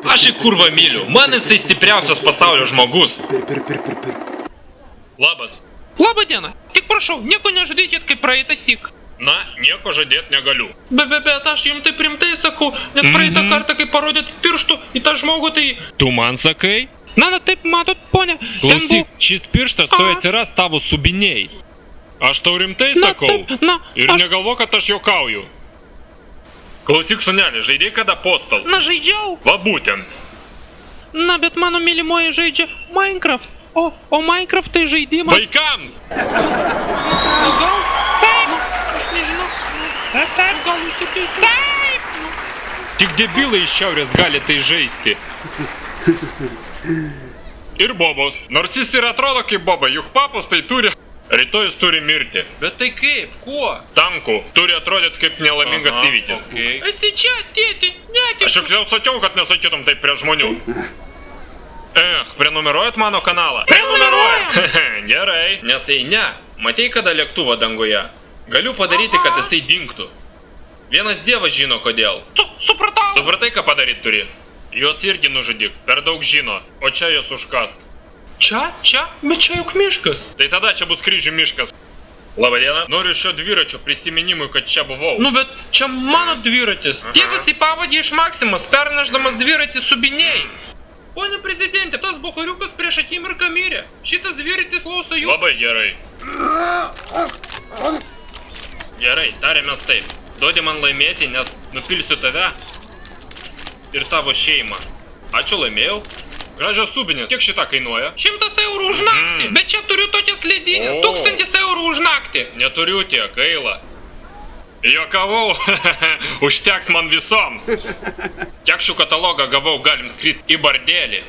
Aš į kurvą myliu, man jisai stipriausias pasaulio žmogus. Labas. Labą dieną. Tik prašau, nieko nežadėkit kaip praeitą syk. Na, nieko žadėt negaliu. Bet aš jums taip rimtai sakau, nes praeitą kartą, kai parodėt pirštų į tą žmogų, tai... Tu man sakai? Na, taip, matot, ponia. Klausyk, šis pirštas tuoj atsiras tavo subiniai. Aš tau rimtai Na, sakau. taip, na, Ir aš... negalvo, kad aš juokauju. Klausyk, sunelį, žaidėjai kada postal? Na, žaidžiau. Va būtent. Na, bet mano mylimoji žaidžia Minecraft. O Minecraft tai žaidimas... Vaikams! Gal? Taip. Aš nežinau. Taip, gal jūs ir taip. Tik debilai iš šiaurės gali tai žaisti. Ir bobos. Nors jis ir atrodo kaip boba, juk papos tai turi. Rytoj jis turi mirti. Bet tai kaip? Kuo? Tanku. Turi atrodyti kaip nelaimingas įvykis. Okay. Esi čia, tėti, netėti. Aš juk jau sakiau, kad nesakytum taip prie žmonių. Prenumeruojat mano kanalą? Prenumeruojam! Gerai. Nes jei ne, matei kada lėktuvo danguje. Galiu padaryti, kad jisai dingtų. Vienas dievas žino kodėl. Supratau. Supratai, ką padaryti turi? Juos irgi nužudyk, per daug žino, o čia juos užkask. Čia? Bet čia juk miškas. Tai tada čia bus kryžių miškas. Labadiena, noriu šio dviračio prisiminimui, kad čia buvau. Nu bet čia mano dviratis. Tėvas į pavadį iš Maksimos, pernešdamas dviratį subiniai. Pone prezidentė, tas buchariukas prieš akimirką mirė. Šitas dviratis klauso jų. Labai gerai. Gerai, tarėmės taip. Duodi man laimėti, nes nupilsiu tave ir tavo šeimą. Ačiū, laimėjau. Gražios subinės. Kiek šitą kainuoja? 100 eurų už naktį. Bet čia turiu tokias ledinės. 1000 eurų už naktį. Neturiu tiek, gaila. Juokavau. Užteks man visoms. Kiek šių katalogą gavau, galim skristi į bardelį.